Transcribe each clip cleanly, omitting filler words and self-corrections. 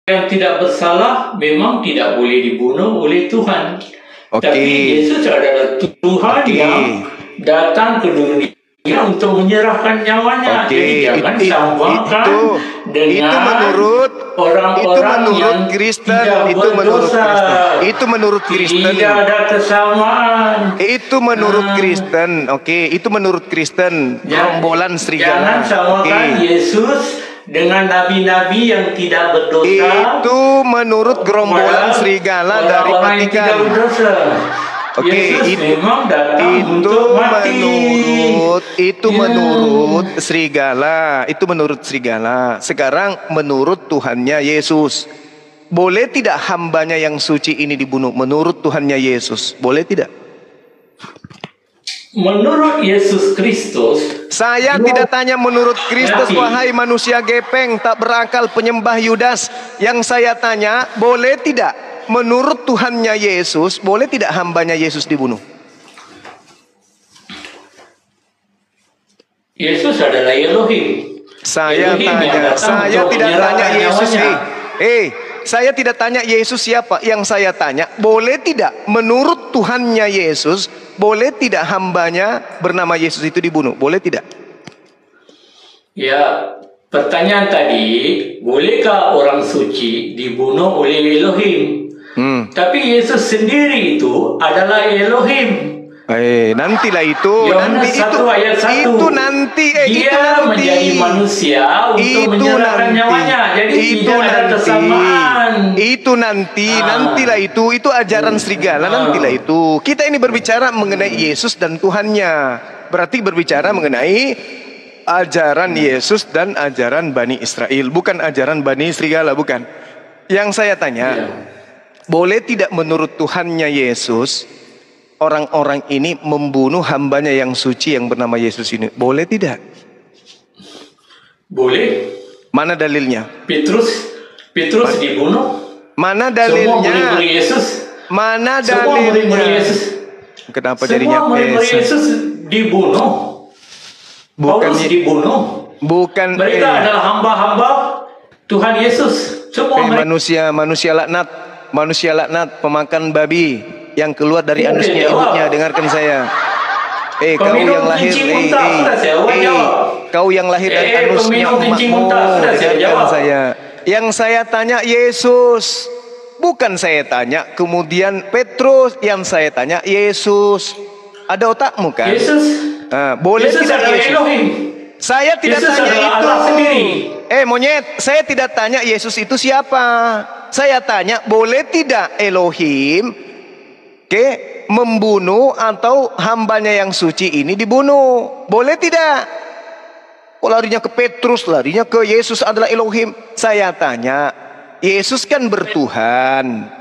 yang tidak bersalah memang tidak boleh dibunuh oleh Tuhan. Tapi Yesus adalah Tuhan yang datang ke dunia untuk menyerahkan nyawanya. Jadi jangan samakan dengan orang-orang yang Kristen, tidak berdosa. Itu menurut Kristen. Tidak ada kesamaan. Itu menurut Kristen. Itu menurut Kristen. Gerombolan serigala. Jangan samakan Yesus dengan nabi-nabi yang tidak berdosa. Itu menurut gerombolan serigala dari Vatikan. Itu menurut serigala. Itu menurut serigala. Sekarang menurut Tuhannya Yesus. Boleh tidak hambanya yang suci ini dibunuh? Menurut Tuhannya Yesus, boleh tidak? Menurut Yesus Kristus. Saya tidak tanya menurut Kristus, wahai manusia gepeng, tak berakal, penyembah Yudas. Yang saya tanya, boleh tidak menurut Tuhannya Yesus, boleh tidak hambanya Yesus dibunuh? Yesus adalah Elohim. Saya tidak tanya Yesus. Saya tidak tanya Yesus siapa. Yang saya tanya, boleh tidak menurut Tuhannya Yesus, boleh tidak hambanya bernama Yesus itu dibunuh? Boleh tidak? Ya, pertanyaan tadi, bolehkah orang suci dibunuh oleh Elohim? Tapi Yesus sendiri itu adalah Elohim. Nantilah itu. Yohanes 1:1. Itu nanti. Dia menjadi manusia untuk menyerahkan nyawanya. Jadi tidak ada kesamaan. Nantilah itu. Itu ajaran serigala. Nantilah itu. Kita ini berbicara mengenai Yesus dan Tuhannya. Berarti berbicara mengenai ajaran Yesus dan ajaran Bani Israel. Bukan ajaran Bani Serigala, bukan. Yang saya tanya, boleh tidak menurut Tuhannya Yesus orang-orang ini membunuh hambanya yang suci yang bernama Yesus ini? Boleh tidak? Boleh. Mana dalilnya? Petrus dibunuh. Mana dalilnya? Semua murid Yesus. Mana dalilnya? Kenapa jadinya Yesus dibunuh? Paulus dibunuh. Bukan. Mereka adalah hamba-hamba Tuhan Yesus. Semua manusia laknat, pemakan babi yang keluar dari anusnya ibunya. Dengarkan saya. Kau yang lahir kau yang lahir dari anusnya emakmu. Dengarkan saya. Yang saya tanya Yesus, bukan saya tanya kemudian Petrus. Yang saya tanya Yesus. Ada otakmu kan? Yesus. Boleh Yesus tidak Yesus? Elohim. Saya tidak Yesus tanya itu. Monyet, saya tidak tanya Yesus itu siapa. Saya tanya, boleh tidak Elohim membunuh atau hambanya yang suci ini dibunuh? Boleh tidak? Larinya ke Petrus, larinya ke Yesus adalah Elohim. Saya tanya, Yesus kan bertuhan.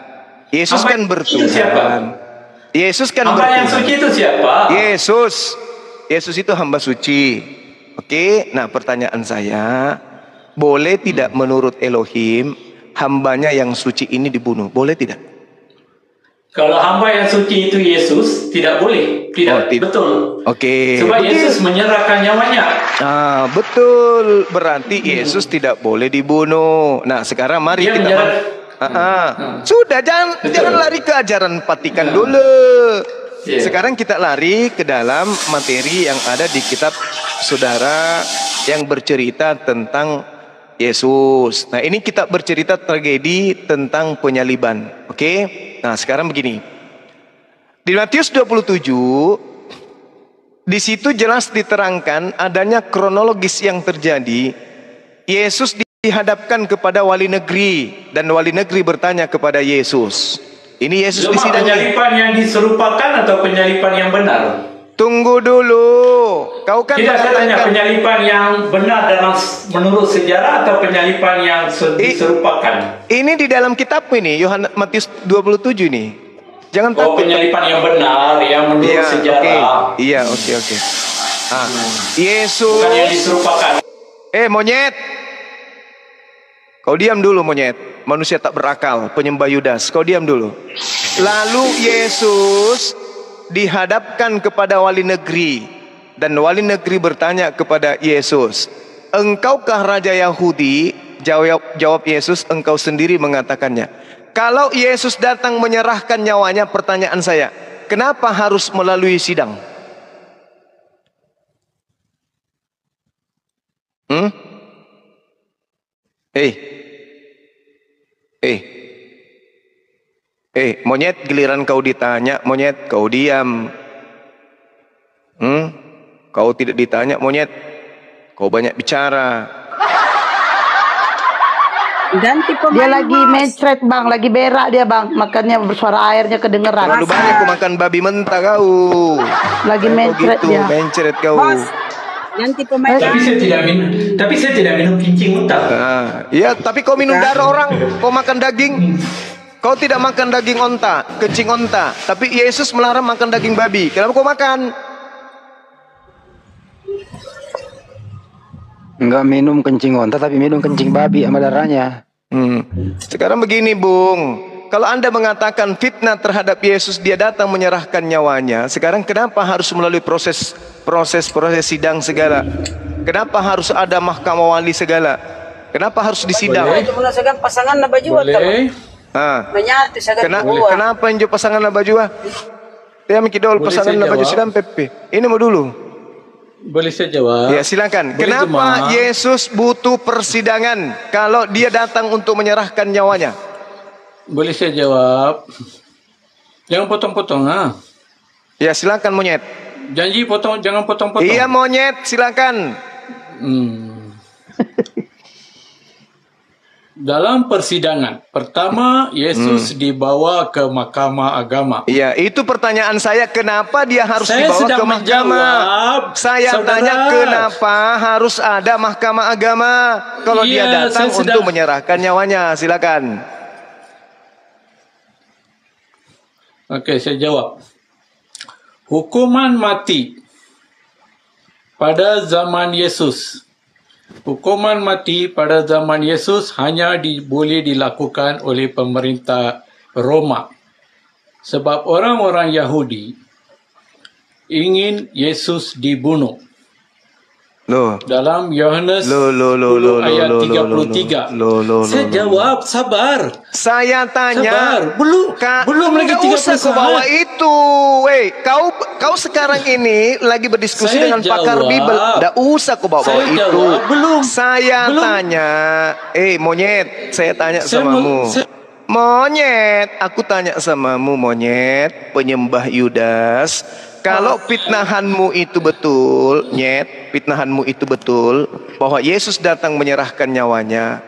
Yesus kan bertuhan. Yesus kan hamba yang suci itu siapa? Yesus itu hamba suci. Nah pertanyaan saya, boleh tidak menurut Elohim hambanya yang suci ini dibunuh? Boleh tidak? Kalau hamba yang suci itu Yesus, tidak boleh. Tidak, betul. Sebab Yesus menyerahkan nyawanya. Betul. Berarti Yesus tidak boleh dibunuh. Nah sekarang mari kita sudah, jangan lari ke ajaran Vatikan dulu. Sekarang kita lari ke dalam materi yang ada di kitab saudara yang bercerita tentang Yesus. Nah ini kita bercerita tragedi tentang penyaliban. Nah sekarang begini. Di Matius 27, di situ jelas diterangkan adanya kronologis yang terjadi. Yesus dihadapkan kepada wali negeri dan wali negeri bertanya kepada Yesus. Ini Yesus disidang. Penyalipan yang diserupakan atau penyalipan yang benar? Tunggu dulu. Kau kan tidak tanya penyalipan yang benar dalam menurut sejarah atau penyalipan yang diserupakan. Ini di dalam kitab ini Yohanes Matius 27 ini. Jangan takut. Penyalipan yang benar yang menurut sejarah. Oke. Yesus. Bukan yang diserupakan. Monyet. Kau diam dulu monyet. Manusia tak berakal, penyembah Yudas. Kau diam dulu. Lalu Yesus dihadapkan kepada wali negeri. Dan wali negeri bertanya kepada Yesus, engkaukah raja Yahudi? Jawab Yesus, engkau sendiri mengatakannya. Kalau Yesus datang menyerahkan nyawanya, pertanyaan saya, kenapa harus melalui sidang? Monyet, giliran kau ditanya, monyet, kau diam. Kau tidak ditanya, monyet, kau banyak bicara. Ganti dia lagi mencret bang, lagi berak dia bang, makanya bersuara airnya kedengeran. Terlalu banyak kau makan babi mentah kau. Lagi mencret gitu, dia. Mencret kau. Ganti pemain. Tapi saya tidak minum kencing mentah. Iya, tapi kau minum darah orang, kau makan daging. Kau tidak makan daging onta, kencing onta. Tapi Yesus melarang makan daging babi. Kenapa kau makan? Enggak minum kencing onta, tapi minum kencing babi sama darahnya. Sekarang begini, Bung. Kalau Anda mengatakan fitnah terhadap Yesus, dia datang menyerahkan nyawanya. Sekarang kenapa harus melalui proses sidang segala? Kenapa harus ada mahkamah wali segala? Kenapa harus disidang? Pasangan baju kenapa yang pasangan baju? Dia mikidol pasangan baju sidang Pepe. Ini mau dulu. Boleh saya jawab? Ya, silakan. Kenapa Yesus butuh persidangan kalau dia datang untuk menyerahkan nyawanya? Boleh saya jawab? Jangan potong-potong, Ya, silakan monyet. Janji jangan potong-potong. Iya monyet, silakan. Dalam persidangan pertama, Yesus dibawa ke mahkamah agama. Iya, itu pertanyaan saya, kenapa dia harus dibawa ke mahkamah? Saya tanya kenapa harus ada mahkamah agama kalau dia datang untuk menyerahkan nyawanya? Silakan. Oke, saya jawab. Hukuman mati pada zaman Yesus. Hukuman mati pada zaman Yesus hanya boleh dilakukan oleh pemerintah Roma. Sebab orang-orang Yahudi ingin Yesus dibunuh. Dalam Yohanes 10 ayat 33. Saya jawab, sabar. Saya tanya, sabar. Belum lagi 30 usah kau bawa itu. Kau sekarang ini lagi berdiskusi dengan pakar Bible. Tidak usah kau bawa itu. Saya tanya, monyet, saya tanya samamu. Monyet, aku tanya samamu, monyet, penyembah Yudas. Kalau fitnahanmu itu betul, fitnahanmu itu betul, bahwa Yesus datang menyerahkan nyawanya,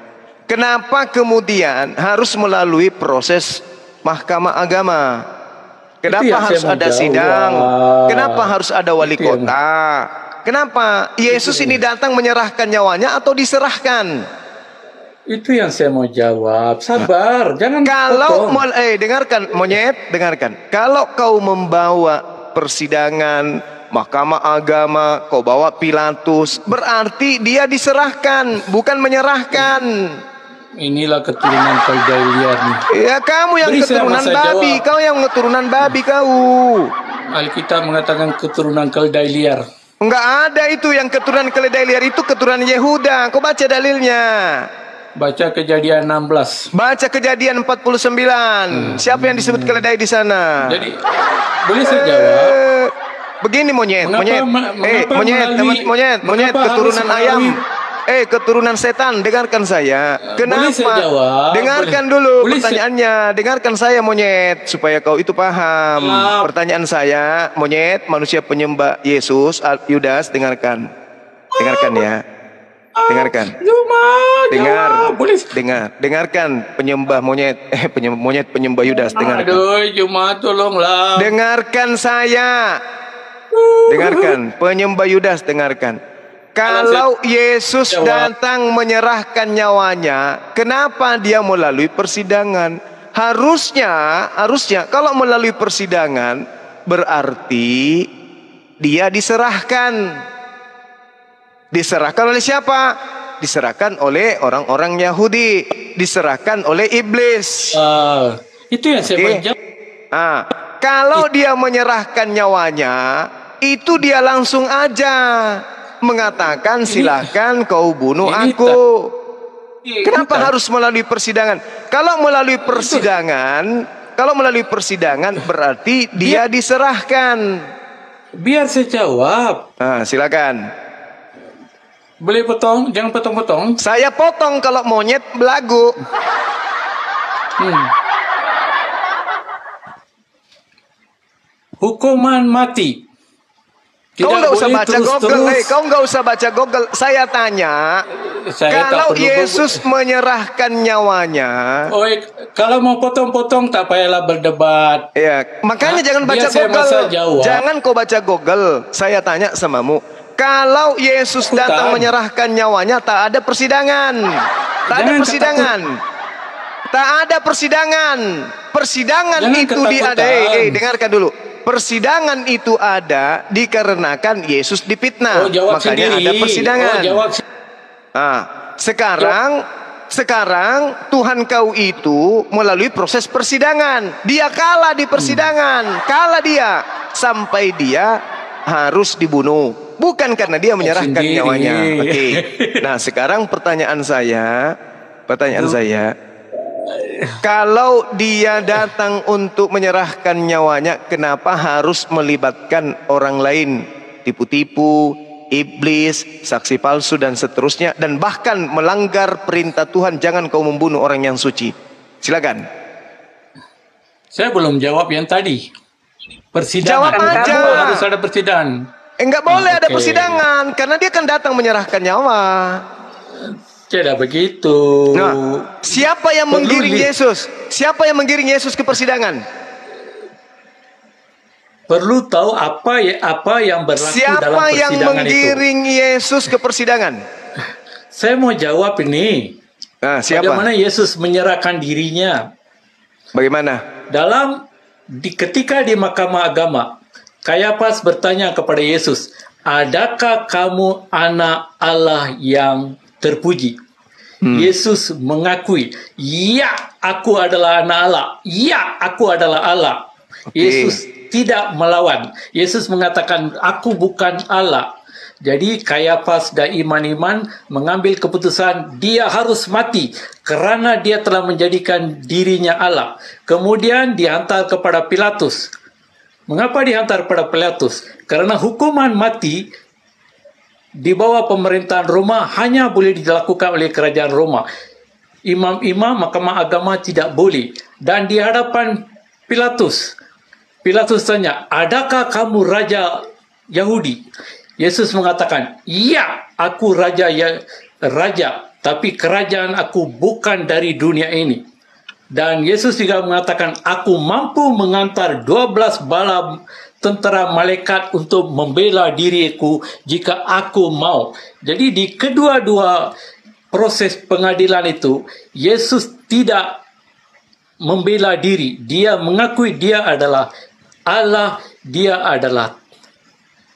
kenapa kemudian harus melalui proses mahkamah agama? Kenapa harus ada sidang? Kenapa harus ada wali kota? Kenapa Yesus ini datang menyerahkan nyawanya atau diserahkan? Itu yang saya mau jawab. Sabar, jangan potong. Dengarkan, monyet, dengarkan. Kalau kau membawa persidangan, mahkamah agama, kau bawa Pilatus, berarti dia diserahkan, bukan menyerahkan. Inilah keturunan keldai liar nih. Ya, kamu yang keturunan babi, kau yang keturunan babi kau. Alkitab mengatakan keturunan keldai liar. Enggak ada itu yang keturunan keledai liar, itu keturunan Yehuda. Kau baca dalilnya. Baca Kejadian 16. Baca Kejadian 49. Siapa yang disebut keledai di sana? Jadi, boleh saya jawab? Begini monyet, monyet, keturunan ayam. Keturunan setan, dengarkan saya. Kenapa? Saya jawab? Dengarkan dulu pertanyaannya. Dengarkan saya monyet, supaya kau itu paham. Pertanyaan saya, monyet, manusia penyembah Yesus, Yudas, dengarkan. Dengarkan ya. Dengarkan. Dengarkan penyembah monyet, penyembah Yudas, dengarkan. Aduh, tolonglah. Dengarkan saya. Dengarkan, penyembah Yudas, dengarkan. Kalau Yesus datang menyerahkan nyawanya, kenapa dia melalui persidangan? Harusnya kalau melalui persidangan berarti dia diserahkan. Diserahkan oleh siapa? Diserahkan oleh orang-orang Yahudi. Diserahkan oleh iblis. Itu yang saya jawab. Kalau dia menyerahkan nyawanya, itu dia langsung aja mengatakan, silahkan kau bunuh aku. Kenapa harus melalui persidangan? Kalau melalui persidangan berarti dia diserahkan. Biar saya jawab. Nah, silakan. Boleh potong? Jangan potong-potong. Saya potong kalau monyet belagu. Hukuman mati. Kau nggak usah baca Google, kau nggak usah baca Google. Saya tanya, kalau Yesus menyerahkan nyawanya, kalau mau potong-potong tak payahlah berdebat. Ya, makanya jangan baca Google. Jangan kau baca Google. Saya tanya samamu, kalau Yesus datang menyerahkan nyawanya, tak ada persidangan, tak ada persidangan, tak ada persidangan. Persidangan itu diadakan. Dengarkan dulu. Persidangan itu ada dikarenakan Yesus difitnah. Makanya ada persidangan. Sekarang Tuhan kau itu melalui proses persidangan. Dia kalah di persidangan. Kalah dia. Sampai dia harus dibunuh. Bukan karena dia menyerahkan nyawanya. Oke. Nah, sekarang pertanyaan saya. Kalau dia datang untuk menyerahkan nyawanya, kenapa harus melibatkan orang lain? Tipu-tipu, iblis, saksi palsu dan seterusnya, dan bahkan melanggar perintah Tuhan, jangan kau membunuh orang yang suci. Silakan. Saya belum jawab yang tadi. Persidangan. Jawab aja. Harus ada persidangan. Enggak boleh ada persidangan karena dia kan datang menyerahkan nyawa. Tidak begitu. Nah, siapa yang menggiring Yesus? Siapa yang menggiring Yesus ke persidangan? Perlu tahu apa yang berlaku dalam persidangan itu. Siapa yang menggiring Yesus ke persidangan? Saya mau jawab ini. Nah, siapa? Bagaimana Yesus menyerahkan dirinya? Bagaimana? Ketika di Mahkamah Agama, Kayafas bertanya kepada Yesus, adakah kamu anak Allah yang terpuji? Yesus mengakui, ya, aku adalah anak Allah. Ya, aku adalah Allah. Yesus tidak melawan. Yesus mengatakan, aku bukan Allah. Jadi Kayafas dan iman-iman mengambil keputusan dia harus mati karena dia telah menjadikan dirinya Allah. Kemudian dihantar kepada Pilatus. Mengapa dihantar kepada Pilatus? Karena hukuman mati di bawah pemerintahan Roma hanya boleh dilakukan oleh kerajaan Roma. Imam-imam Mahkamah Agama tidak boleh. Dan di hadapan Pilatus tanya, adakah kamu raja Yahudi? Yesus mengatakan, iya, aku raja, tapi kerajaan aku bukan dari dunia ini. Dan Yesus juga mengatakan, aku mampu mengantar 12 bala tentara malaikat untuk membela diriku jika aku mau. Jadi di kedua-dua proses pengadilan itu, Yesus tidak membela diri. Dia mengakui dia adalah Allah, dia adalah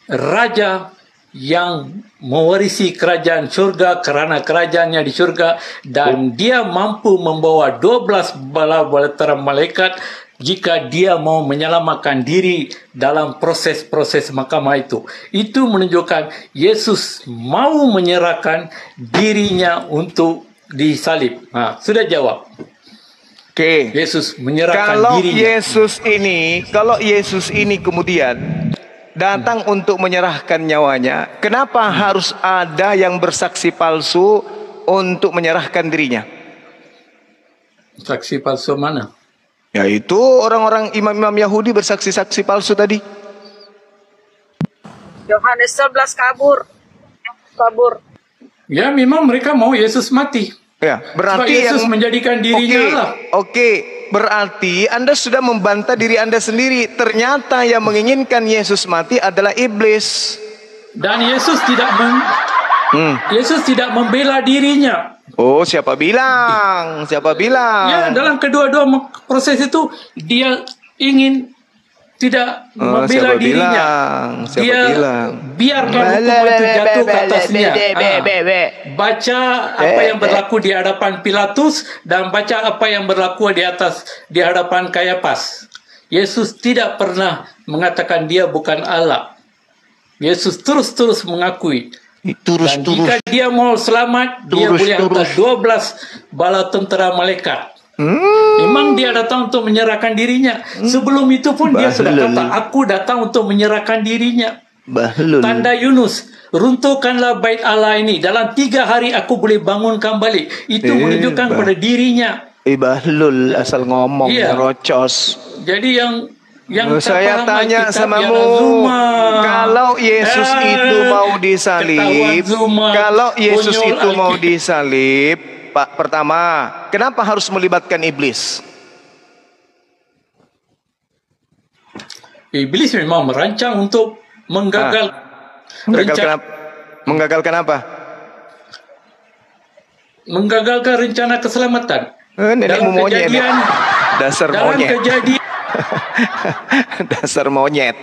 Raja yang mewarisi kerajaan surga karena kerajaannya di surga, dan dia mampu membawa 12 bala tentara malaikat jika dia mau menyelamatkan diri dalam proses-proses mahkamah itu. Itu menunjukkan Yesus mau menyerahkan dirinya untuk disalib. Sudah jawab. Oke. Yesus menyerahkan dirinya. Kalau Yesus ini kemudian datang untuk menyerahkan nyawanya, kenapa harus ada yang bersaksi palsu untuk menyerahkan dirinya? Saksi palsu mana? Yaitu orang-orang imam-imam Yahudi bersaksi-saksi palsu tadi. Yohanes 11 kabur. Ya, memang mereka mau Yesus mati. Ya, berarti Yesus menjadikan dirinya Allah. Oke. Berarti Anda sudah membantah diri Anda sendiri. Ternyata yang menginginkan Yesus mati adalah iblis. Dan Yesus tidak membela dirinya. Oh, siapa bilang? Ya, dalam kedua-dua proses itu dia ingin tidak membela dirinya. Biarkan hukuman itu jatuh ke atasnya. Baca apa yang berlaku di hadapan Pilatus dan baca apa yang berlaku di hadapan Kayafas. Yesus tidak pernah mengatakan dia bukan Allah. Yesus terus-terus mengakui Terus, Dan jika dia mau selamat, dia boleh hantar 12 bala tentera malaikat. Memang dia datang untuk menyerahkan dirinya. Sebelum itu pun dia sudah kata, aku datang untuk menyerahkan dirinya. Tanda Yunus, runtuhkanlah bait Allah ini. Dalam 3 hari aku boleh bangunkan balik. Itu menunjukkan kepada dirinya. Bahlul asal ngomong, rocos. Jadi yang saya tanya samamu, kalau Yesus itu mau disalib, Pak, pertama, kenapa harus melibatkan iblis? Iblis memang merancang untuk menggagalkan apa? Menggagalkan rencana keselamatan. Dalam kejadian, dasar monyet. Dasar monyet.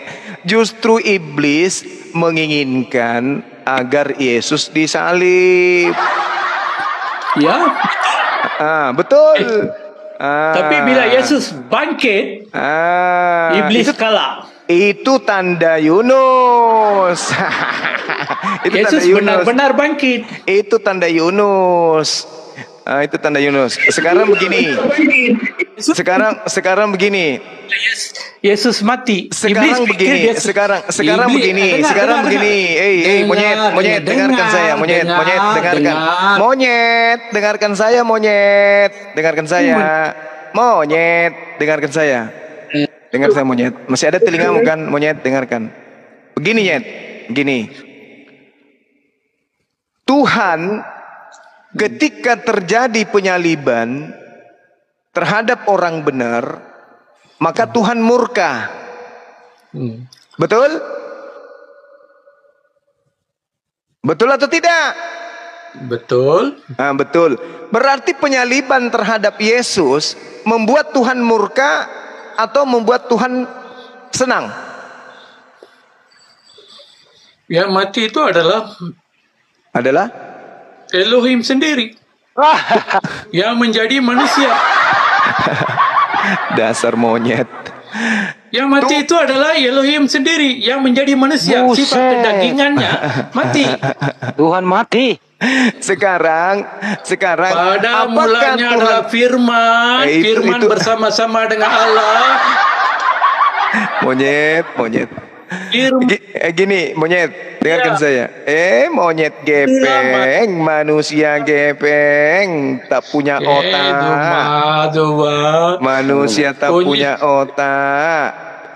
Justru iblis menginginkan agar Yesus disalib. Ya. Betul. Tapi bila Yesus bangkit, iblis kalah. Itu tanda Yunus. Yesus benar-benar bangkit. Itu tanda Yunus. Itu tanda Yunus. Sekarang begini. Sekarang begini. Yesus mati. Sekarang begini. Sekarang begini. Monyet, dengarkan saya. Monyet, dengarkan. Monyet, dengarkan saya. Monyet, dengarkan saya. Dengar saya, monyet. Masih ada telingamu kan, monyet? Dengarkan. Begini, Nyet. Begini. Tuhan ketika terjadi penyaliban terhadap orang benar, maka Tuhan murka. Betul? Betul atau tidak? Betul. Betul. Berarti penyaliban terhadap Yesus membuat Tuhan murka atau membuat Tuhan senang? Yang mati itu adalah Elohim sendiri yang menjadi manusia. Dasar monyet. Yang mati itu adalah Elohim sendiri yang menjadi manusia. Sifat kedagingannya mati. Tuhan mati. Sekarang pada mulanya adalah firman, firman bersama-sama dengan Allah. Monyet. Gini, monyet, dengarkan saya. Monyet gepeng, manusia gepeng, tak punya otak. Manusia tak punya otak.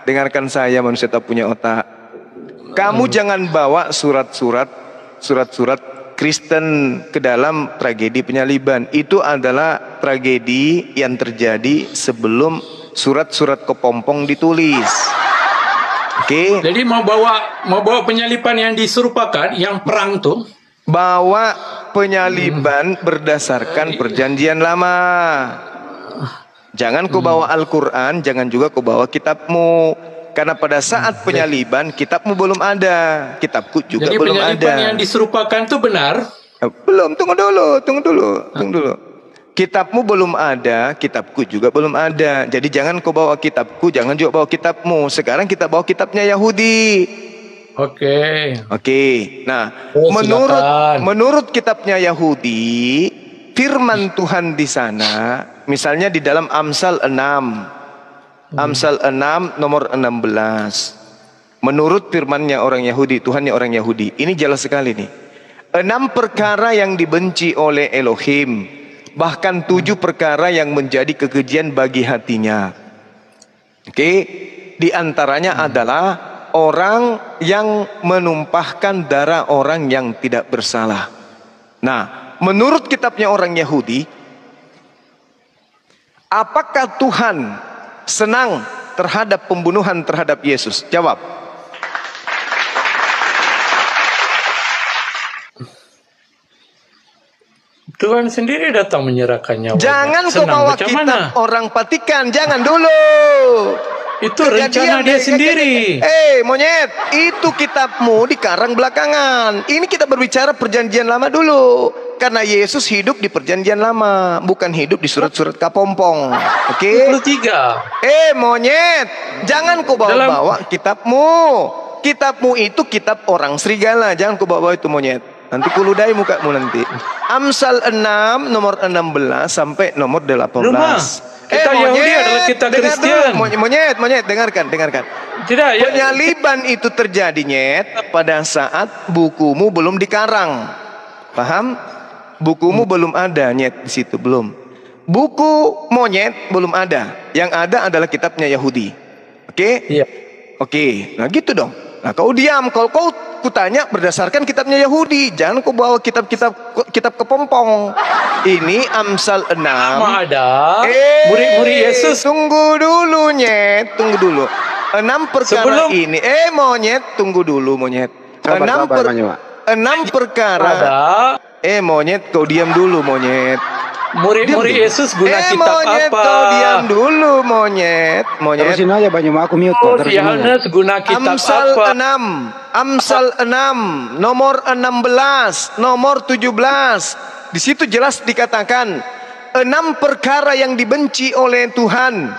Dengarkan saya, manusia tak punya otak. Kamu jangan bawa surat-surat Kristen ke dalam tragedi penyaliban. Itu adalah tragedi yang terjadi sebelum surat-surat kepompong ditulis. Oke. Jadi mau bawa penyaliban yang diserupakan, yang perang tuh. Bawa penyaliban berdasarkan perjanjian lama. Jangan kau bawa Al-Quran, jangan juga kau bawa kitabmu. Karena pada saat penyaliban kitabmu belum ada, kitabku juga jadi belum ada. Jadi penyaliban yang diserupakan itu benar? Belum, tunggu dulu. Kitabmu belum ada, kitabku juga belum ada. Jadi jangan kau bawa kitabku, jangan juga bawa kitabmu. Sekarang kita bawa kitabnya Yahudi. Oke. Nah, menurut kitabnya Yahudi, firman Tuhan di sana, misalnya di dalam Amsal 6. Amsal 6 nomor 16. Menurut firmannya orang Yahudi, Tuhannya orang Yahudi. Ini jelas sekali nih. 6 perkara yang dibenci oleh Elohim, bahkan 7 perkara yang menjadi kekejian bagi hatinya. Oke, di antaranya adalah orang yang menumpahkan darah orang yang tidak bersalah. Nah, menurut kitabnya orang Yahudi, apakah Tuhan senang terhadap pembunuhan terhadap Yesus? Jawab. Tuhan sendiri datang menyerahkan nyawa. Jangan kau bawa kitab orang Vatikan, jangan dulu. Itu rencana dia sendiri. Monyet, itu kitabmu dikarang belakangan. Ini kita berbicara perjanjian lama dulu. Karena Yesus hidup di perjanjian lama, bukan hidup di surat-surat kapompong. Oke? 23. Monyet, jangan kau bawa-bawa kitabmu. Kitabmu itu kitab orang serigala, jangan kau bawa itu, monyet. Nanti kuludai mukamu nanti. Amsal 6 nomor 16 sampai nomor 18. Kita Yahudi adalah kita Kristen. Monyet, dengarkan. Tidak, ya. Penyaliban itu terjadi, nyet, pada saat bukumu belum dikarang. Paham? Bukumu belum ada, nyet, di situ belum. Buku monyet belum ada. Yang ada adalah kitabnya Yahudi. Oke? Iya. Oke. Nah, gitu dong. Nah, kau diam. Kalau kau kutanya berdasarkan kitabnya Yahudi, jangan kau bawa kitab kepompong. Ini Amsal 6. Ada murid-murid Yesus. Tunggu dulu, nyet. Tunggu dulu. 6 perkara ini. Monyet, tunggu dulu, monyet. 6 perkara. Ada. Monyet, kau diam dulu, monyet. Murid-murid Yesus guna kitab monyet, apa? Kau diam dulu, monyet. Terusin aja Banyu, aku mute kok. Terusin aja. Yohanes guna kitab Amsal apa? 6. Amsal 6 nomor 16, nomor 17. Di situ jelas dikatakan 6 perkara yang dibenci oleh Tuhan.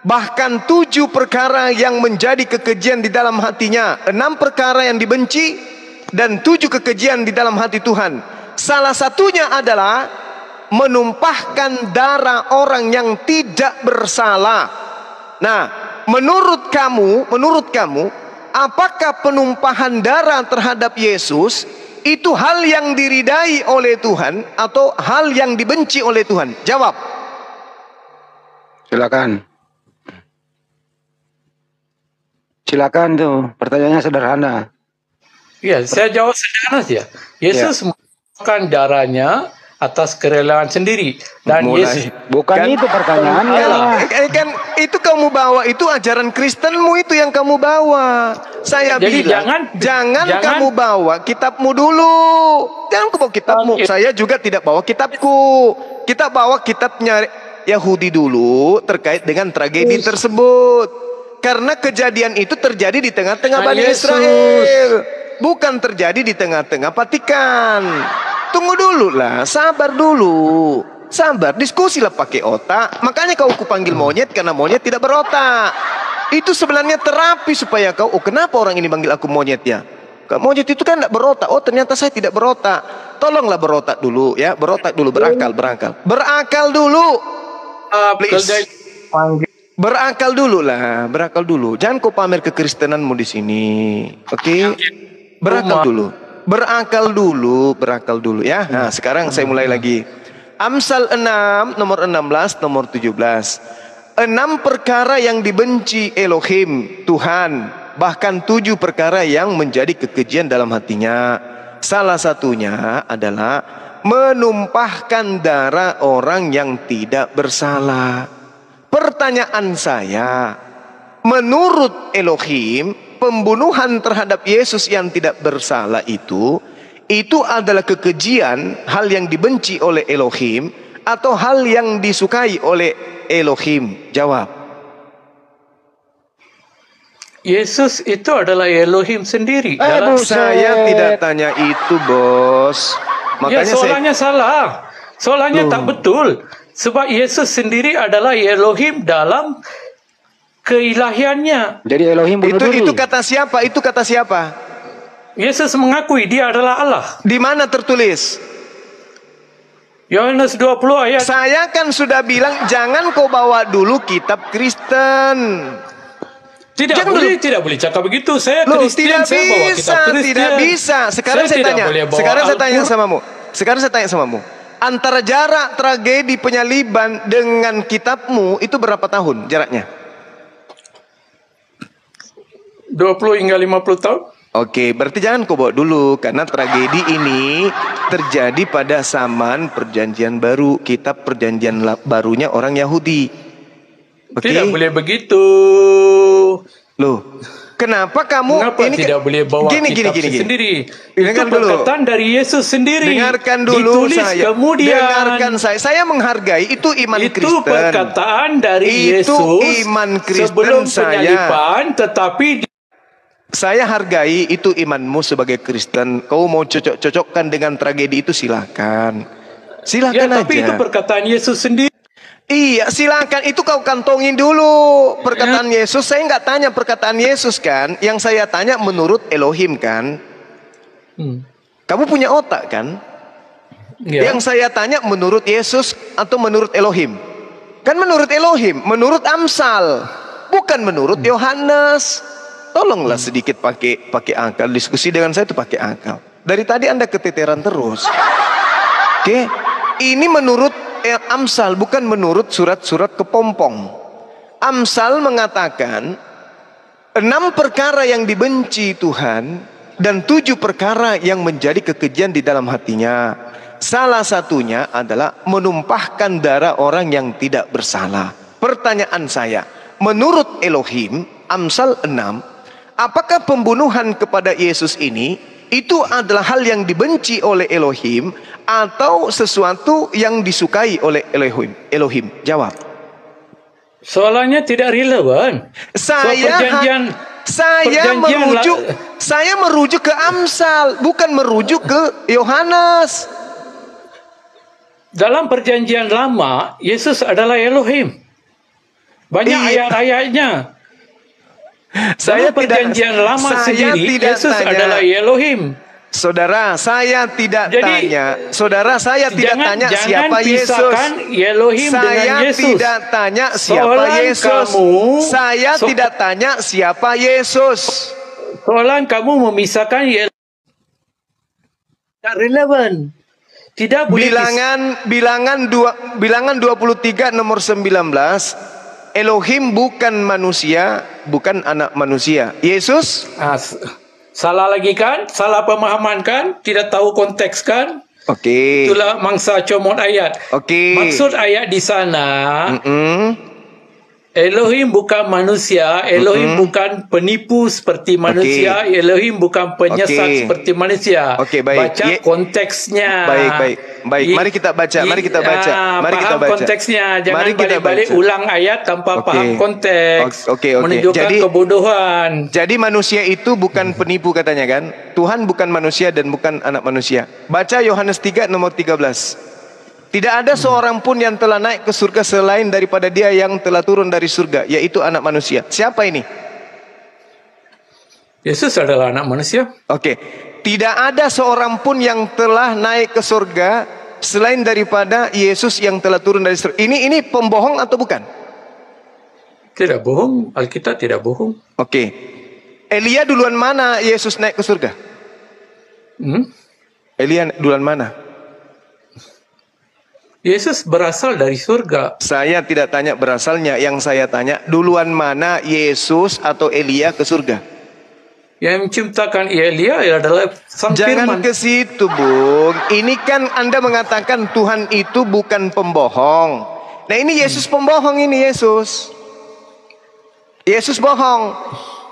Bahkan 7 perkara yang menjadi kekejian di dalam hatinya. 6 perkara yang dibenci dan 7 kekejian di dalam hati Tuhan. Salah satunya adalah menumpahkan darah orang yang tidak bersalah. Nah, menurut kamu, apakah penumpahan darah terhadap Yesus itu hal yang diridai oleh Tuhan atau hal yang dibenci oleh Tuhan? Jawab. Silakan tuh, pertanyaannya sederhana. Ya, saya jawab sederhana saja. Yesus menumpahkan darahnya atas kerelaan sendiri dan Yesus bukan itu pertanyaannya. Kan itu kamu bawa, itu ajaran Kristenmu itu yang kamu bawa. Saya jadi bilang jangan kamu bawa kitabmu dulu. Jangan kau bawa kitabmu. Saya juga tidak bawa kitabku. Kita bawa kitabnya Yahudi dulu terkait dengan tragedi tersebut. Karena kejadian itu terjadi di tengah-tengah Bani Israel, bukan terjadi di tengah-tengah Vatikan. Tunggu dulu lah, sabar dulu. Sabar, diskusilah pakai otak. Makanya kau kupanggil monyet karena monyet tidak berotak. Itu sebenarnya terapi supaya kau, kenapa orang ini panggil aku monyet ya? Monyet itu kan tidak berotak. Oh, ternyata saya tidak berotak. Tolonglah berotak dulu ya, berotak dulu, berakal dulu. Please. Berakal dulu lah, berakal dulu. Jangan kau pamer kekristenanmu di sini. Oke? Berakal dulu ya. Nah, sekarang saya mulai lagi. Amsal 6 nomor 16 nomor 17. 6 perkara yang dibenci Elohim Tuhan, bahkan 7 perkara yang menjadi kekejian dalam hatinya. Salah satunya adalah menumpahkan darah orang yang tidak bersalah. Pertanyaan saya, menurut Elohim, pembunuhan terhadap Yesus yang tidak bersalah itu adalah kekejian, hal yang dibenci oleh Elohim atau hal yang disukai oleh Elohim? Jawab. Yesus itu adalah Elohim sendiri. Saya tidak tanya itu, bos. Makanya soalnya salah. Soalnya tak betul. Sebab Yesus sendiri adalah Elohim dalam keilahiannya. Jadi Elohim bunuh diri. Itu kata siapa? Itu kata siapa? Yesus mengakui dia adalah Allah. Di mana tertulis? Yohanes 20 ayat. Saya kan sudah bilang jangan kau bawa dulu kitab Kristen. Tidak boleh cakap begitu. Saya Kristen, saya bawa kitab Kristen. Tidak bisa. Sekarang saya tanya samamu. Antara jarak tragedi penyaliban dengan kitabmu itu berapa tahun jaraknya? 20 hingga 50 tahun. Oke, berarti jangan kau bawa dulu, karena tragedi ini terjadi pada zaman perjanjian baru. Kitab perjanjian barunya orang Yahudi. Tidak boleh begitu. Loh, kenapa kamu ini tidak boleh bawa kitab sendiri? Dengarkan itu perkataan dari Yesus sendiri. Dengarkan dulu saya. Kemudian dengarkan saya menghargai itu iman Kristen. Itu perkataan dari Yesus. Itu iman Kristen sebelum penyaliban, tetapi saya hargai itu imanmu sebagai Kristen. Kau mau cocok-cocokkan dengan tragedi itu silakan. Silakan aja. Tapi itu perkataan Yesus sendiri. Iya, silakan. Itu kau kantongin dulu perkataan Yesus. Saya nggak tanya perkataan Yesus kan. Yang saya tanya menurut Elohim kan. Kamu punya otak kan? Ya. Yang saya tanya menurut Yesus atau menurut Elohim? Kan menurut Elohim, menurut Amsal, bukan menurut Yohanes. Tolonglah sedikit pakai akal. Diskusi dengan saya itu pakai akal. Dari tadi Anda keteteran terus. Oke, ini menurut Amsal, bukan menurut surat-surat kepompong. Amsal mengatakan 6 perkara yang dibenci Tuhan dan 7 perkara yang menjadi kekejian di dalam hatinya. Salah satunya adalah menumpahkan darah orang yang tidak bersalah. Pertanyaan saya, menurut Elohim, Amsal 6, apakah pembunuhan kepada Yesus ini itu adalah hal yang dibenci oleh Elohim atau sesuatu yang disukai oleh Elohim? Jawab. Soalannya tidak relevan. Saya merujuk ke Amsal, bukan merujuk ke Yohanes. Dalam perjanjian lama, Yesus adalah Elohim. Banyak ayat-ayatnya. Dalam perjanjian lama sendiri, Yesus adalah Elohim. Saudara, saya tidak tanya. Saudara, saya tidak tanya siapa Yesus. Elohim dengan Yesus. Saya tidak tanya siapa Yesus. Saya tidak tanya siapa Yesus. Soalan kamu memisahkan Elohim. Tak relevan. Tidak boleh. Bilangan 23 nomor 19. Elohim bukan manusia, bukan anak manusia. Yesus salah lagi kan? Salah pemahaman kan? Tidak tahu konteks kan? Oke. Itulah mangsa comot ayat. Oke. Maksud ayat di sana, Elohim bukan manusia, Elohim bukan penipu seperti manusia, Elohim bukan penyesat seperti manusia. Baik. Baca konteksnya. Baik. Mari kita baca. Mari kita baca. Konteksnya. Jangan balik-balik ulang ayat tanpa paham konteks. Menunjukkan kebodohan. Jadi manusia itu bukan penipu katanya kan? Tuhan bukan manusia dan bukan anak manusia. Baca Yohanes 3 nomor 13. Tidak ada seorang pun yang telah naik ke surga selain daripada Dia yang telah turun dari surga, yaitu anak manusia. Siapa ini? Yesus adalah anak manusia. Tidak ada seorang pun yang telah naik ke surga selain daripada Yesus yang telah turun dari surga. Ini pembohong atau bukan? Tidak bohong. Alkitab tidak bohong. Elia duluan mana Yesus naik ke surga? Elia duluan mana? Yesus berasal dari surga. Saya tidak tanya berasalnya. Yang saya tanya, duluan mana Yesus atau Elia ke surga? Yang menciptakan Elia adalah Sang Firman. Jangan ke situ, Bung. Ini kan Anda mengatakan Tuhan itu bukan pembohong. Nah, ini Yesus pembohong ini, Yesus. Yesus bohong.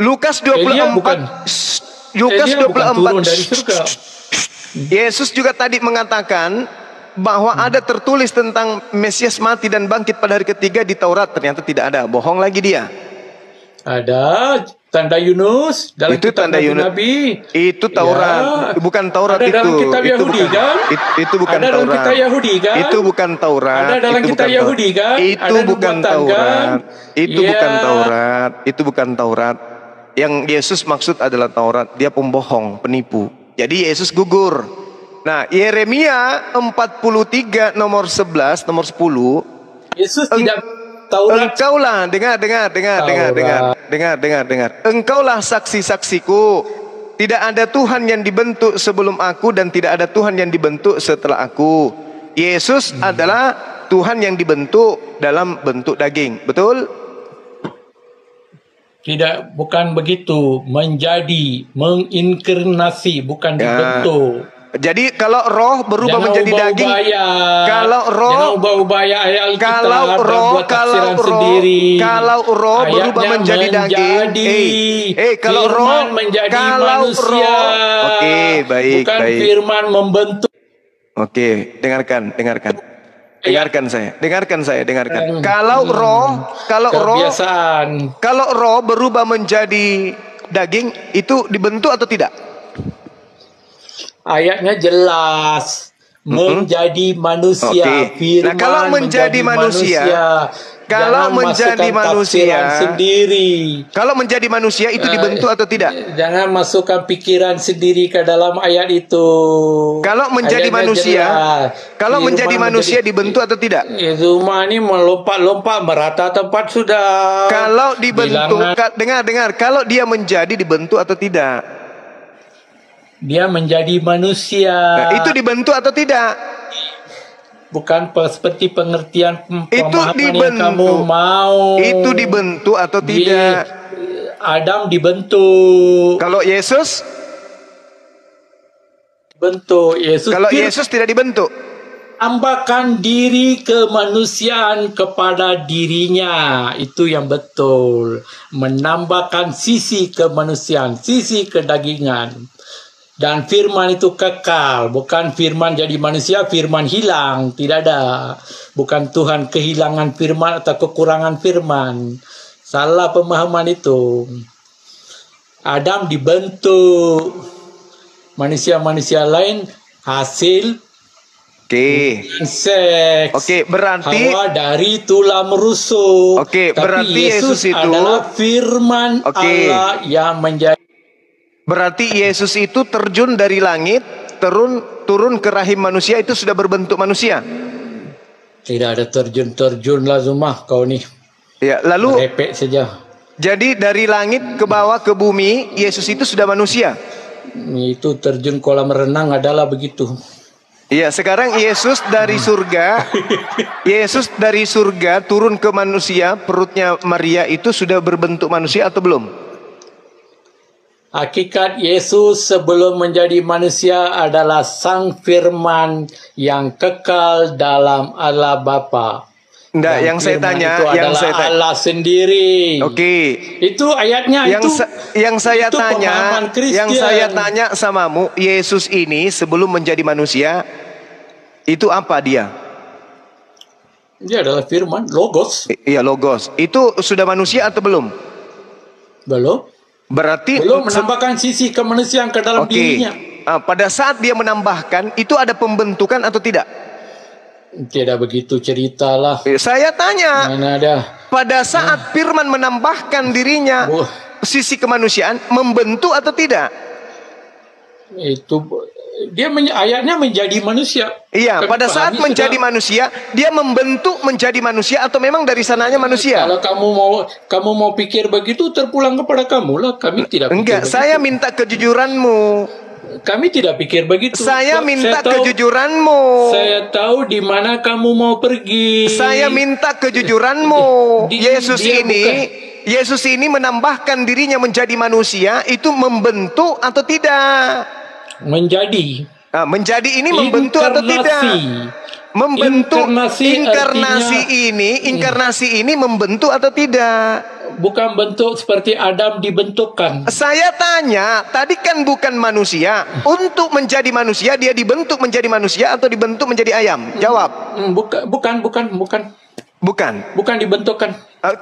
Lukas 24. Lukas 24. Yesus juga tadi mengatakan bahwa ada tertulis tentang Mesias mati dan bangkit pada hari ketiga di Taurat. Ternyata tidak ada. Bohong lagi dia. Ada tanda Yunus dalam itu kitab tanda Nabi. Itu Taurat. Bukan Taurat ada itu. Dalam kitab Yahudi kan? Itu bukan ada Taurat. Dalam kitab Yahudi kan? Itu bukan Taurat. Ada dalam kitab Yahudi kan? Itu bukan Taurat. Itu bukan Taurat. Itu bukan Taurat. Yang Yesus maksud adalah Taurat. Dia pembohong, penipu. Jadi Yesus gugur. Nah, Yeremia 43 nomor 11, nomor 10. Yesus tidak Taurat. Engkaulah, dengar. Engkaulah saksi-saksiku. Tidak ada Tuhan yang dibentuk sebelum aku dan tidak ada Tuhan yang dibentuk setelah aku. Yesus adalah Tuhan yang dibentuk dalam bentuk daging. Betul? Tidak, bukan begitu. Menjadi, menginkarnasi, bukan dibentuk. Jadi kalau roh berubah menjadi daging, kalau roh berubah menjadi daging, kalau roh menjadi manusia, baik. Firman membentuk. Dengarkan saya. Kalau roh berubah menjadi daging, itu dibentuk atau tidak? Ayatnya jelas. Menjadi manusia. Firman nah, kalau menjadi manusia Kalau menjadi manusia sendiri. Kalau menjadi manusia itu dibentuk atau tidak? Jangan masukkan pikiran sendiri ke dalam ayat itu. Kalau menjadi manusia, kalau menjadi manusia dibentuk atau tidak? Rumah ini melompat-lompat merata tempat sudah. Kalau dibentuk, dengar, kalau dia menjadi dibentuk atau tidak? Dia menjadi manusia. Nah, itu dibentuk atau tidak? Bukan seperti pengertian itu yang kamu mau. Itu dibentuk atau tidak? Adam dibentuk. Kalau Yesus? Bentuk Yesus. Kalau Yesus tidak dibentuk? Menambahkan diri kemanusiaan kepada dirinya. Itu yang betul. Menambahkan sisi kemanusiaan, sisi kedagingan. Dan firman itu kekal, bukan firman jadi manusia, firman hilang, tidak ada. Bukan Tuhan kehilangan firman atau kekurangan firman. Salah pemahaman itu. Adam dibentuk, manusia-manusia lain hasil seks. Berarti Hawa dari tulang rusuk. Berarti Yesus itu adalah firman Allah yang menjadi. Berarti Yesus itu terjun dari langit, turun ke rahim manusia, itu sudah berbentuk manusia. Tidak ada terjun lah Zumah kau nih. Ya, lalu merepek saja. Jadi dari langit ke bawah ke bumi, Yesus itu sudah manusia. Itu terjun kolam renang adalah begitu. Iya, sekarang Yesus dari surga, Yesus dari surga turun ke manusia, perutnya Maria itu sudah berbentuk manusia atau belum? Hakikat Yesus sebelum menjadi manusia adalah Sang Firman yang kekal dalam Allah Bapa. Enggak, yang saya tanya, yang saya tanya Allah sendiri. Itu ayatnya yang saya tanya samamu, Yesus ini sebelum menjadi manusia itu apa dia? Dia adalah firman, logos. Iya, logos. Itu sudah manusia atau belum? Belum. Berarti belum menambahkan sisi kemanusiaan ke dalam dirinya. Pada saat dia menambahkan, itu ada pembentukan atau tidak? Tidak begitu ceritalah. Saya tanya. Mana ada? Pada saat Firman menambahkan dirinya, sisi kemanusiaan membentuk atau tidak? Itu dia ayatnya menjadi manusia. Iya, pada saat menjadi manusia, dia membentuk menjadi manusia atau memang dari sananya manusia? Kalau kamu mau pikir begitu, terpulang kepada kamu lah. Kami tidak pikir Enggak, begitu. Saya minta kejujuranmu. Kami tidak pikir begitu. Saya minta kejujuranmu. Saya tahu di mana kamu mau pergi. Saya minta kejujuranmu. Yesus ini menambahkan dirinya menjadi manusia, itu membentuk atau tidak? Menjadi. Menjadi ini membentuk atau tidak? Membentuk. Inkarnasi ini membentuk atau tidak? Bukan bentuk seperti Adam dibentukkan. Saya tanya, tadi kan bukan manusia. Untuk menjadi manusia, dia dibentuk menjadi manusia atau dibentuk menjadi ayam? Jawab. Bukan. Bukan dibentukkan.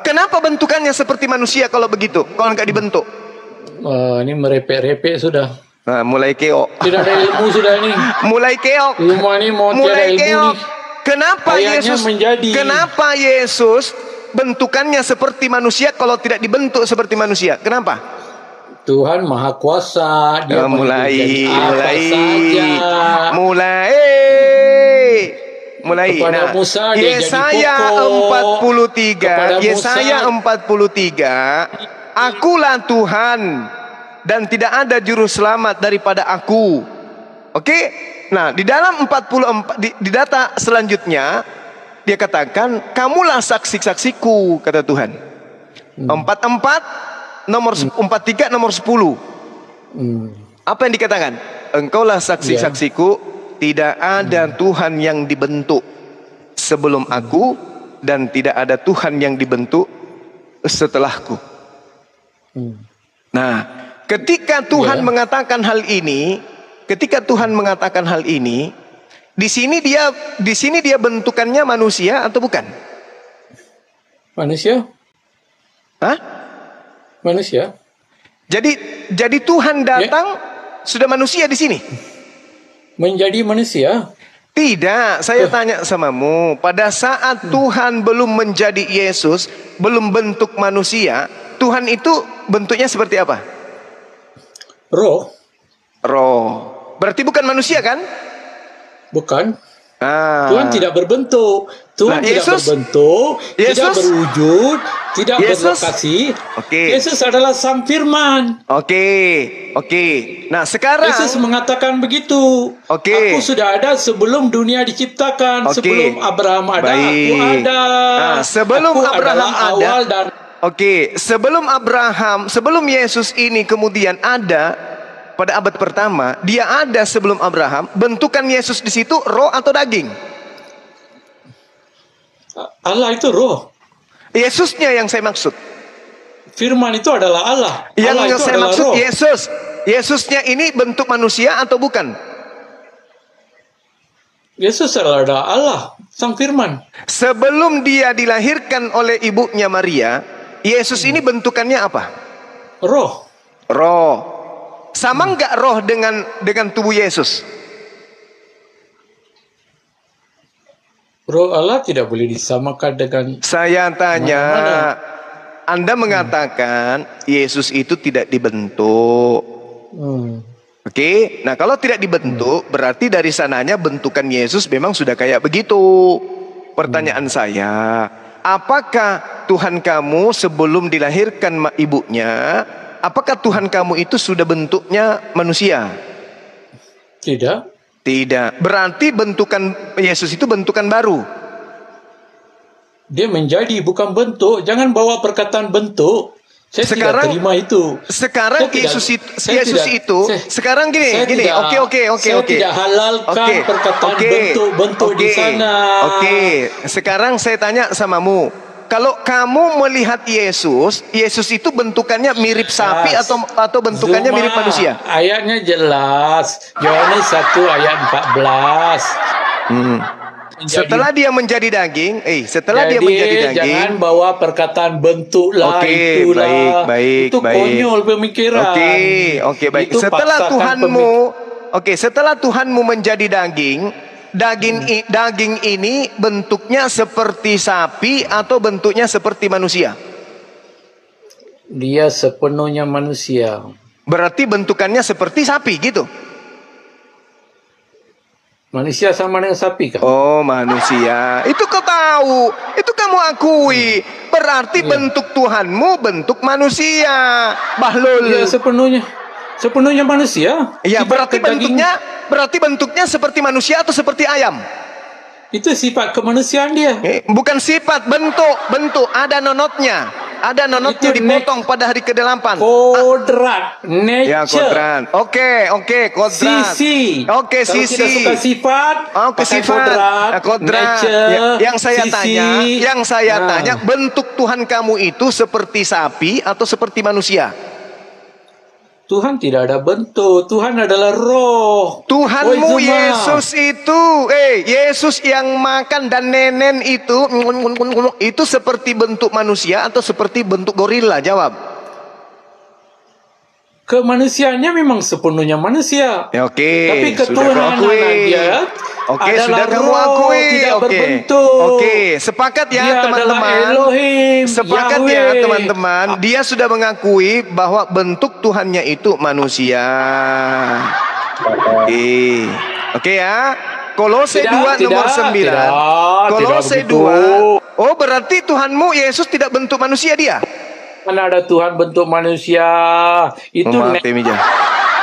Kenapa bentukannya seperti manusia kalau begitu? Kalau nggak dibentuk? Ini merepek-repek sudah. Mulai keok. Tidak ada ilmu sudah ini. Mulai keok. Ilmu ini mau mulai keok. Kenapa Yesus bentukannya seperti manusia kalau tidak dibentuk seperti manusia? Kenapa? Tuhan Maha Kuasa. Dia mulai. Kepada Musa Yesaya 43. Yesaya 43. Akulah Tuhan dan tidak ada juru selamat daripada aku. Oke? Nah, di dalam 44 di data selanjutnya dia katakan, kamulah saksi-saksiku, kata Tuhan. 44 nomor 43 nomor 10. Apa yang dikatakan? Engkaulah saksi-saksiku, tidak ada Tuhan yang dibentuk sebelum aku dan tidak ada Tuhan yang dibentuk setelahku. Nah, ketika Tuhan mengatakan hal ini, di sini dia bentukannya manusia atau bukan? Manusia? Hah? Manusia. Jadi Tuhan datang sudah manusia di sini. Menjadi manusia. Tidak, saya tanya samamu, pada saat Tuhan belum menjadi Yesus, belum bentuk manusia, Tuhan itu bentuknya seperti apa? Roh. Roh. Berarti bukan manusia kan? Bukan. Tuhan tidak berbentuk. Tuhan tidak berbentuk, tidak berwujud, tidak berlokasi. Yesus adalah Sang Firman. Nah, sekarang Yesus mengatakan begitu. Aku sudah ada sebelum dunia diciptakan, sebelum Abraham ada, aku ada. Sebelum aku Abraham ada. Awal dan sebelum Yesus ini kemudian ada pada abad pertama, dia ada sebelum Abraham. Bentukan Yesus di situ roh atau daging? Allah itu roh. Yesusnya yang saya maksud. Firman itu adalah Allah. Yang Allah itu saya adalah maksud roh. Yesus. Yesusnya ini bentuk manusia atau bukan? Yesus adalah Allah, Sang Firman. Sebelum dia dilahirkan oleh ibunya Maria, Yesus ini bentukannya apa? Roh. Roh. Sama enggak roh dengan tubuh Yesus? Roh Allah tidak boleh disamakan dengan. Saya tanya, Anda mengatakan Yesus itu tidak dibentuk. Nah kalau tidak dibentuk, berarti dari sananya bentukan Yesus memang sudah kayak begitu. Pertanyaan saya, apakah Tuhan kamu sebelum dilahirkan ibunya, apakah Tuhan kamu itu sudah bentuknya manusia? Tidak. Tidak. Berarti bentukan Yesus itu bentukan baru. Dia menjadi, bukan bentuk. Jangan bawa perkataan bentuk. Saya tidak terima itu. Sekarang sekarang gini. Saya tidak halalkan perkataan bentuk di sana. Sekarang saya tanya samamu. Kalau kamu melihat Yesus itu bentukannya mirip sapi atau bentukannya mirip manusia? Ayatnya jelas. Yohanes 1 ayat 14. Setelah dia menjadi daging, jangan bawa perkataan bentuk lah, itulah. Baik. Itu konyol pemikiran. Baik. Setelah Tuhanmu menjadi daging ini bentuknya seperti sapi atau bentuknya seperti manusia? Dia sepenuhnya manusia. Berarti bentukannya seperti sapi gitu? Manusia sama dengan sapi kan? Oh, manusia. Itu kau tahu. Itu kamu akui. Berarti bentuk Tuhanmu bentuk manusia. Bahlul. Ya, sepenuhnya manusia. Ya, berarti bentuknya seperti manusia atau seperti ayam? Itu sifat kemanusiaan dia. Bukan sifat, bentuk. Ada nonotnya. Ada nonotnya dipotong pada hari ke-8. Kodrat, nature. Ya, kodrat. Oke, kodrat. Sisi. Oke, sisi. Kalau tidak suka sifat, sifat. Kodrat. Nature, yang saya tanya, bentuk Tuhan kamu itu seperti sapi atau seperti manusia? Tuhan tidak ada bentuk. Tuhan adalah roh. Tuhanmu Yesus itu, Yesus yang makan dan nenen itu seperti bentuk manusia atau seperti bentuk gorila? Jawab. Kemanusiaannya memang sepenuhnya manusia. Tapi ketuhanan dia adalah sudah kamu roh, akui. tidak berbentuk. Sepakat ya dia teman-teman. Elohim, sepakat Yahweh. Ya teman-teman. Dia sudah mengakui bahwa bentuk Tuhannya itu manusia. Oke ya. Kolose 2 nomor 9. Kolose 2. Oh, berarti Tuhanmu Yesus tidak bentuk manusia dia? Mana ada Tuhan bentuk manusia? Itu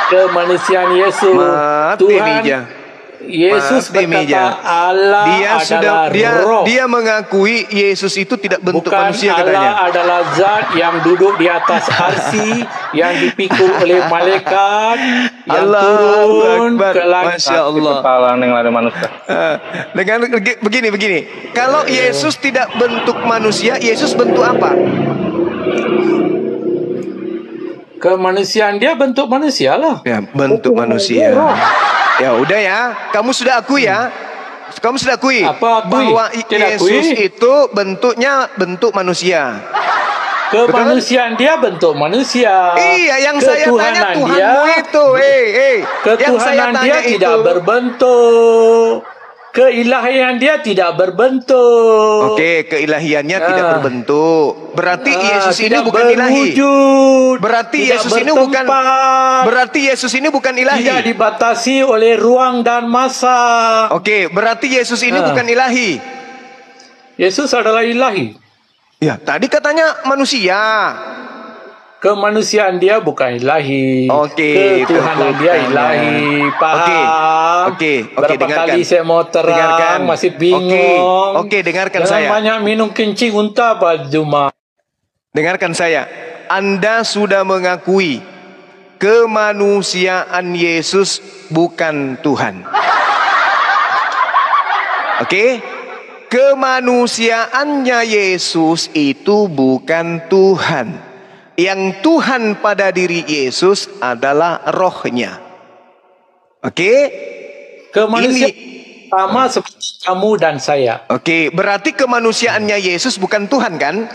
kemanusiaan Yesus. Tuhan Yesus berkata Allah roh. Dia mengakui Yesus itu tidak bentuk manusia katanya. Allah adalah zat yang duduk di atas arsy, yang dipikul oleh malaikat, yang turun ke langit. Masya Allah. Dengan begini. Kalau Yesus tidak bentuk manusia, Yesus bentuk apa? Kemanusiaan dia bentuk manusia lah. Ya, bentuk manusia. Ya udah ya, kamu sudah akui ya. Kamu sudah akui bahwa Yesus itu bentuknya bentuk manusia. Kemanusiaan dia bentuk manusia. Iya, yang saya tanya Tuhanmu itu, ketuhanan dia tidak berbentuk. Keilahian dia tidak berbentuk. Oke, keilahiannya tidak berbentuk. Berarti Yesus ini tidak bukan ilahi. berwujud, Berarti tidak Yesus ini bukan bertempat, Berarti Yesus ini bukan ilahi. tidak dibatasi oleh ruang dan masa. Oke, berarti Yesus ini bukan ilahi. Yesus adalah ilahi. Ya, tadi katanya manusia. Kemanusiaan dia bukan ilahi. Oke, Ketuhanan dia ilahi. Paham? Oke, Berapa dengarkan. kali saya mau terang, Dengarkan. masih bingung. Oke, dengarkan Jangan saya. banyak minum kencing unta Pak Juma. Dengarkan saya. Anda sudah mengakui kemanusiaan Yesus bukan Tuhan. Oke? Kemanusiaannya Yesus itu bukan Tuhan. Yang Tuhan pada diri Yesus adalah rohnya. Oke? Kemanusiaan sama seperti kamu dan saya. Oke, berarti kemanusiaannya Yesus bukan Tuhan kan?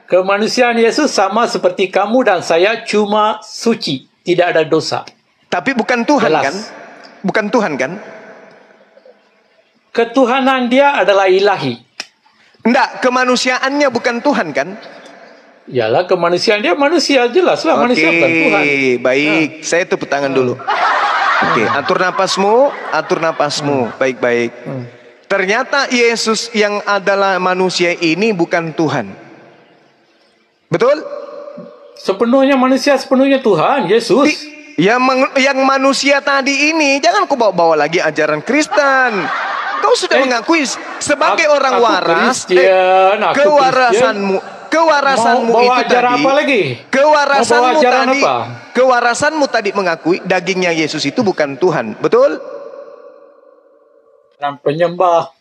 Kemanusiaan Yesus sama seperti kamu dan saya, cuma suci, tidak ada dosa. Tapi bukan Tuhan Jelas. kan? Bukan Tuhan kan? Ketuhanan dia adalah ilahi. Enggak, kemanusiaannya bukan Tuhan kan? Yalah, kemanusiaan dia manusia, jelas lah manusia bukan Tuhan. Baik. Saya tepuk tangan dulu. Oke, atur napasmu, baik-baik. Ternyata Yesus yang adalah manusia ini bukan Tuhan. Betul? Sepenuhnya manusia, sepenuhnya Tuhan, Yesus. Yang manusia tadi ini, jangan kau bawa-bawa lagi ajaran Kristen. Kau sudah mengakui sebagai orang waras, kewarasanmu mau bawa itu ajaran tadi. apa lagi? Kewarasanmu tadi mengakui dagingnya Yesus itu bukan Tuhan, betul? Dan penyembah